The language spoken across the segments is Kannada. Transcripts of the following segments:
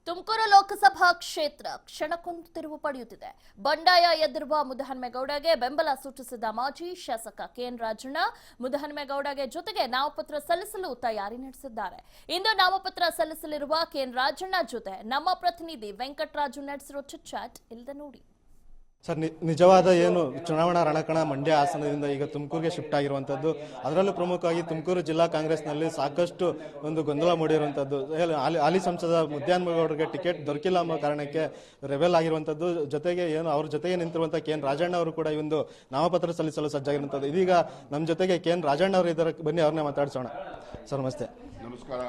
ತುಮಕೂರು ಲೋಕಸಭಾ ಕ್ಷೇತ್ರ ಕ್ಷಣಕ್ಕೊಂದು ತಿರುವು ಪಡೆಯುತ್ತಿದೆ. ಬಂಡಾಯ ಎದ್ದಿರುವ ಮುದಹನುಮೇಗೌಡಗೆ ಬೆಂಬಲ ಸೂಚಿಸಿದ ಮಾಜಿ ಶಾಸಕ ಕೆಎನ್ ರಾಜಣ್ಣ ಮುದಹನುಮೇಗೌಡಗೆ ಜೊತೆಗೆ ನಾಮಪತ್ರ ಸಲ್ಲಿಸಲು ತಯಾರಿ ನಡೆಸಿದ್ದಾರೆ. ಇಂದು ನಾಮಪತ್ರ ಸಲ್ಲಿಸಲಿರುವ ಕೆಎನ್ ರಾಜಣ್ಣ ಜೊತೆ ನಮ್ಮ ಪ್ರತಿನಿಧಿ ವೆಂಕಟರಾಜು ನಡೆಸಿರೋ ಚಿಟ್ಚಾಟ್ ಇಲ್ಲದೆ ನೋಡಿ. ಸರ್, ನಿಜವಾದ ಏನು ಚುನಾವಣಾ ರಣಕಣ ಮಂಡ್ಯ ಹಾಸನದಿಂದ ಈಗ ತುಮಕೂರಿಗೆ ಶಿಫ್ಟ್ ಆಗಿರುವಂಥದ್ದು, ಅದರಲ್ಲೂ ಪ್ರಮುಖವಾಗಿ ತುಮಕೂರು ಜಿಲ್ಲಾ ಕಾಂಗ್ರೆಸ್ನಲ್ಲಿ ಸಾಕಷ್ಟು ಒಂದು ಗೊಂದಲ ಮೂಡಿರುವಂಥದ್ದು. ಹಾಲಿ ಸಂಸದ ಮುದ್ದಹನುಮೇಗೌಡರಿಗೆ ಟಿಕೆಟ್ ದೊರಕಿಲ್ಲ ಅನ್ನೋ ಕಾರಣಕ್ಕೆ ರೆಬೆಲ್ ಆಗಿರುವಂಥದ್ದು. ಜೊತೆಗೆ ಏನು ಅವ್ರ ಜೊತೆಗೆ ನಿಂತಿರುವಂಥ ಕೆಎನ್ ರಾಜಣ್ಣ ಅವರು ಕೂಡ ಈ ಒಂದು ನಾಮಪತ್ರ ಸಲ್ಲಿಸಲು ಸಜ್ಜಾಗಿರುವಂಥದ್ದು. ಇದೀಗ ನಮ್ಮ ಜೊತೆಗೆ ಕೆಎನ್ ರಾಜಣ್ಣ ಅವರು ಇದ್ದಾರೆ, ಬನ್ನಿ ಅವ್ರನ್ನೇ ಮಾತಾಡ್ಸೋಣ. ಸರ್ ನಮಸ್ತೆ. ನಮಸ್ಕಾರ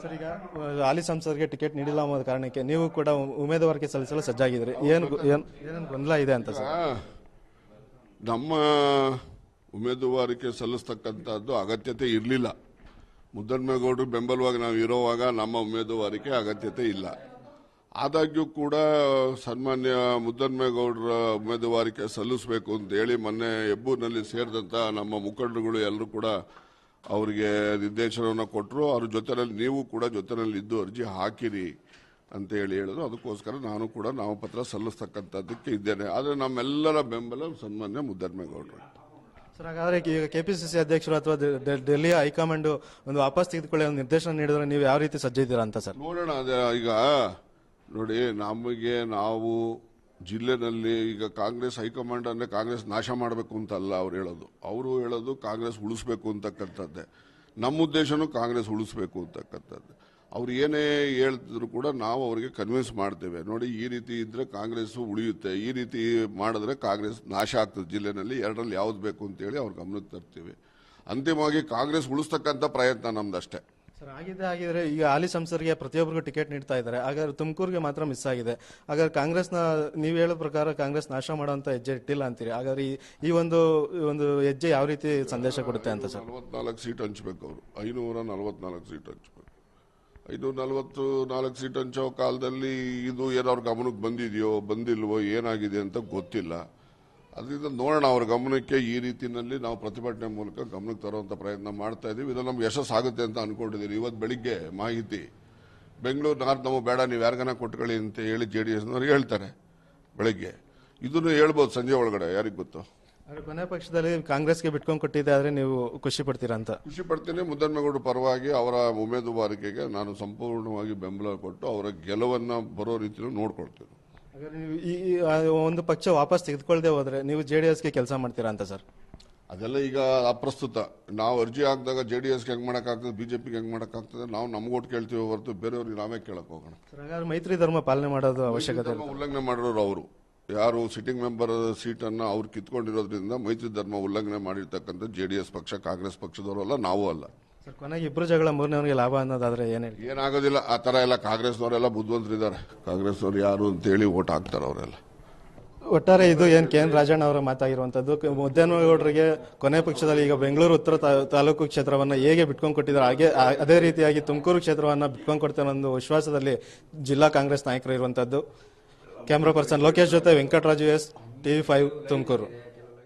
ಸರ್, ಈಗ ಹಾಲಿ ಸಂಸದರಿಗೆ ಟಿಕೆಟ್ ನೀಡಿಲ್ಲ ಅನ್ನೋ ಕಾರಣಕ್ಕೆ ನೀವು ಕೂಡ ಉಮೇದುವಾರಿಕೆ ಸಲ್ಲಿಸಲು ಸಜ್ಜಾಗಿದ್ರಿ. ಏನೇನು ಗೊಂದಲ ಇದೆ ಅಂತ ಸರ್? ನಮ್ಮ ಉಮೇದುವಾರಿಕೆ ಸಲ್ಲಿಸ್ತಕ್ಕಂಥದ್ದು ಅಗತ್ಯತೆ ಇರಲಿಲ್ಲ. ಮುದ್ದಹನುಮೇಗೌಡರು ಬೆಂಬಲವಾಗಿ ನಾವು ಇರೋವಾಗ ನಮ್ಮ ಉಮೇದುವಾರಿಕೆ ಅಗತ್ಯತೆ ಇಲ್ಲ. ಆದಾಗ್ಯೂ ಕೂಡ ಸನ್ಮಾನ್ಯ ಮುದ್ದಹನುಮೇಗೌಡರ ಉಮೇದುವಾರಿಕೆ ಸಲ್ಲಿಸಬೇಕು ಅಂತೇಳಿ ಮೊನ್ನೆ ಹೆಬ್ಬೂರಿನಲ್ಲಿ ಸೇರಿದಂಥ ನಮ್ಮ ಮುಖಂಡರುಗಳು ಎಲ್ಲರೂ ಕೂಡ ಅವರಿಗೆ ನಿರ್ದೇಶನವನ್ನು ಕೊಟ್ಟರು. ಅವ್ರ ಜೊತೆಯಲ್ಲಿ ನೀವು ಕೂಡ ಜೊತೆಯಲ್ಲಿ ಇದ್ದು ಅರ್ಜಿ ಹಾಕಿರಿ ಅಂತ ಹೇಳಿದ್ರು. ಅದಕ್ಕೋಸ್ಕರ ನಾನು ಕೂಡ ನಾಮಪತ್ರ ಸಲ್ಲಿಸ್ತಕ್ಕಂಥದ್ದಕ್ಕೆ ಇದ್ದೇನೆ. ಆದರೆ ನಮ್ಮೆಲ್ಲರ ಬೆಂಬಲ ಸನ್ಮಾನ್ಯ ಮುದ್ದಹನುಮೇಗೌಡರು. ಸರ್, ಹಾಗಾದ್ರೆ ಈಗ ಕೆಪಿಸಿಸಿ ಅಧ್ಯಕ್ಷರು ಅಥವಾ ಡೆಲ್ಲಿಯ ಹೈಕಮಾಂಡ್ ಒಂದು ವಾಪಸ್ ತೆಗೆದುಕೊಳ್ಳಿ ಒಂದು ನಿರ್ದೇಶನ ನೀಡಿದ್ರೆ ನೀವು ಯಾವ ರೀತಿ ಸಜ್ಜಿದ್ದೀರಾ ಅಂತ ಸರ್? ನೋಡೋಣ. ಅದೇ ಈಗ ನೋಡಿ, ನಾವು ಜಿಲ್ಲೆನಲ್ಲಿ ಈಗ ಕಾಂಗ್ರೆಸ್ ಹೈಕಮಾಂಡ್ ಅಂದರೆ ಕಾಂಗ್ರೆಸ್ ನಾಶ ಮಾಡಬೇಕು ಅಂತಲ್ಲ ಅವರು ಹೇಳೋದು ಕಾಂಗ್ರೆಸ್ ಉಳಿಸ್ಬೇಕು ಅಂತಕ್ಕಂಥದ್ದೇ. ನಮ್ಮ ಉದ್ದೇಶನೂ ಕಾಂಗ್ರೆಸ್ ಉಳಿಸ್ಬೇಕು ಅಂತಕ್ಕಂಥದ್ದು. ಅವ್ರು ಏನೇ ಹೇಳ್ತಿದ್ರು ಕೂಡ ನಾವು ಅವರಿಗೆ ಕನ್ವಿನ್ಸ್ ಮಾಡ್ತೇವೆ. ನೋಡಿ, ಈ ರೀತಿ ಇದ್ರೆ ಕಾಂಗ್ರೆಸ್ ಉಳಿಯುತ್ತೆ, ಈ ರೀತಿ ಮಾಡಿದ್ರೆ ಕಾಂಗ್ರೆಸ್ ನಾಶ ಆಗ್ತದೆ ಜಿಲ್ಲೆನಲ್ಲಿ, ಎರಡರಲ್ಲಿ ಯಾವ್ದು ಬೇಕು ಅಂತೇಳಿ ಅವ್ರ ಗಮನಕ್ಕೆ ತರ್ತೀವಿ. ಅಂತಿಮವಾಗಿ ಕಾಂಗ್ರೆಸ್ ಉಳಿಸ್ತಕ್ಕಂಥ ಪ್ರಯತ್ನ ನಮ್ದಷ್ಟೇ. ಸರ್, ಆಗಿದ್ರೆ ಈಗ ಹಾಲಿ ಸಂಸದರಿಗೆ ಪ್ರತಿಯೊಬ್ಬರಿಗೂ ಟಿಕೆಟ್ ನೀಡ್ತಾ ಇದ್ದಾರೆ, ಹಾಗಾದ್ರೆ ತುಮಕೂರಿಗೆ ಮಾತ್ರ ಮಿಸ್ ಆಗಿದೆ. ಹಾಗಾದ್ರೆ ಕಾಂಗ್ರೆಸ್ನ ನೀವು ಹೇಳೋ ಪ್ರಕಾರ ಕಾಂಗ್ರೆಸ್ ನಾಶ ಮಾಡುವಂತ ಹೆಜ್ಜೆ ಇಟ್ಟಿಲ್ಲ ಅಂತೀರಿ. ಹಾಗಾದ್ರೆ ಈ ಒಂದು ಹೆಜ್ಜೆ ಯಾವ ರೀತಿ ಸಂದೇಶ ಕೊಡುತ್ತೆ ಅಂತ ಸರ್? 44 ಸೀಟ್ ಹಂಚ್ಬೇಕು. ಅವರು 544 ಸೀಟ್ ಹಂಚ್ಬೇಕು. 544 ಸೀಟ್ ಹಂಚೋ ಕಾಲದಲ್ಲಿ ಇದು ಏನೋ ಅವ್ರ ಗಮನಕ್ಕೆ ಬಂದಿದೆಯೋ ಬಂದಿಲ್ವೋ ಏನಾಗಿದೆ ಅಂತ ಗೊತ್ತಿಲ್ಲ. ಅದರಿಂದ ನೋಡೋಣ, ಅವ್ರ ಗಮನಕ್ಕೆ ಈ ರೀತಿಯಲ್ಲಿ ನಾವು ಪ್ರತಿಭಟನೆ ಮೂಲಕ ಗಮನಕ್ಕೆ ತರುವಂಥ ಪ್ರಯತ್ನ ಮಾಡ್ತಾ ಇದ್ದೀವಿ. ಇದು ನಮ್ಗೆ ಯಶಸ್ಸಾಗುತ್ತೆ ಅಂತ ಅನ್ಕೊಂಡಿದ್ದೀವಿ. ಇವತ್ತು ಬೆಳಿಗ್ಗೆ ಮಾಹಿತಿ ಬೆಂಗಳೂರು ನಾರ್ತ್ ನಮಗೆ ಬೇಡ, ನೀವು ಯಾರಿಗಾನ ಕೊಟ್ಕೊಳ್ಳಿ ಅಂತ ಹೇಳಿ JDSನವ್ರಿಗೆ ಹೇಳ್ತಾರೆ ಬೆಳಿಗ್ಗೆ. ಇದನ್ನು ಹೇಳ್ಬೋದು ಸಂಜೆ ಒಳಗಡೆ, ಯಾರಿಗೆ ಗೊತ್ತು. ಕೊನೆ ಪಕ್ಷದಲ್ಲಿ ಕಾಂಗ್ರೆಸ್ಗೆ ಬಿಟ್ಕೊಂಡು ಕೊಟ್ಟಿದ್ದೆ ಆದರೆ ನೀವು ಖುಷಿ ಪಡ್ತೀರಾ ಅಂತ? ಖುಷಿ ಪಡ್ತೀನಿ. ಮುದ್ದಹನುಮೇಗೌಡರ ಪರವಾಗಿ ಅವರ ಉಮೇದುವಾರಿಕೆಗೆ ನಾನು ಸಂಪೂರ್ಣವಾಗಿ ಬೆಂಬಲ ಕೊಟ್ಟು ಅವರ ಗೆಲುವನ್ನು ಬರೋ ರೀತಿಯಲ್ಲಿ ನೋಡ್ಕೊಳ್ತೀನಿ. ಈ ಒಂದು ಪಕ್ಷ ವಾಪಸ್ ತೆಗೆದುಕೊಳ್ಳದೆ ಹೋದ್ರೆ ನೀವು JDSಗೆ ಕೆಲಸ ಮಾಡ್ತೀರಾ ಅಂತ ಸರ್? ಅದೆಲ್ಲ ಈಗ ಅಪ್ರಸ್ತುತ. ನಾವು ಅರ್ಜಿ ಹಾಕಿದಾಗ JDSಗೆ ಹೆಂಗ್ ಮಾಡೋಕ್ಕಾಗ್ತದೆ, BJPಗೆ ಹೆಂಗ್ ಮಾಡೋಕ್ಕಾಗ್ತದೆ, ನಾವು ನಮ್ಗೋಟ್ ಕೇಳ್ತೀವಿ ಹೊರತು ಬೇರೆಯವ್ರಿಗೆ ನಾವೇ ಕೇಳಕ್ ಹೋಗೋಣ. ಹಾಗಾದ್ರೆ ಮೈತ್ರಿ ಧರ್ಮ ಪಾಲನೆ ಮಾಡೋದು ಅವಶ್ಯಕತೆ ಉಲ್ಲಂಘನೆ ಮಾಡಿರೋರು ಅವರು ಯಾರು ಸಿಟ್ಟಿಂಗ್ ಮೆಂಬರ್ ಸೀಟನ್ನು ಅವ್ರು ಕಿತ್ಕೊಂಡಿರೋದ್ರಿಂದ ಮೈತ್ರಿ ಧರ್ಮ ಉಲ್ಲಂಘನೆ ಮಾಡಿರ್ತಕ್ಕಂಥ JDS ಪಕ್ಷ ಕಾಂಗ್ರೆಸ್ ಪಕ್ಷದವರು ಅಲ್ಲ, ನಾವು ಅಲ್ಲ. ಸರ್, ಕೊನೆಗೆ ಇಬ್ಬರು ಜಗಳ ಮೂರನೇವರಿಗೆ ಲಾಭ ಅನ್ನೋದಾದ್ರೆ ಏನಾಗೋದಿಲ್ಲ. ಆ ಥರ ಎಲ್ಲ ಕಾಂಗ್ರೆಸ್ನವರೆಲ್ಲ ಬುದ್ಧಿವಂತರಿದ್ದಾರೆ. ಕಾಂಗ್ರೆಸ್ನವ್ರು ಯಾರು ಅಂತೇಳಿ ಓಟ್ ಹಾಕ್ತಾರೆ ಅವರೆಲ್ಲ. ಒಟ್ಟಾರೆ ಇದು ಏನು ಕೆಎನ್ ರಾಜಣ್ಣ ಅವರ ಮಾತಾಗಿರುವಂತದ್ದು. ಮುದ್ದಹನುಮೇಗೌಡರಿಗೆ ಕೊನೆ ಪಕ್ಷದಲ್ಲಿ ಈಗ ಬೆಂಗಳೂರು ಉತ್ತರ ತಾಲೂಕು ಕ್ಷೇತ್ರವನ್ನು ಹೇಗೆ ಬಿಟ್ಕೊಂಡು ಕೊಟ್ಟಿದ್ದಾರೆ, ಹಾಗೆ ಅದೇ ರೀತಿಯಾಗಿ ತುಮಕೂರು ಕ್ಷೇತ್ರವನ್ನು ಬಿಟ್ಕೊಂಡು ಕೊಡ್ತಾರೆ ಅನ್ನೋ ವಿಶ್ವಾಸದಲ್ಲಿ ಜಿಲ್ಲಾ ಕಾಂಗ್ರೆಸ್ ನಾಯಕರು ಇರುವಂತದ್ದು. ಕ್ಯಾಮ್ರಾ ಪರ್ಸನ್ ಲೋಕೇಶ್ ಜೊತೆ ವೆಂಕಟರಾಜು, TV5 ತುಮಕೂರು.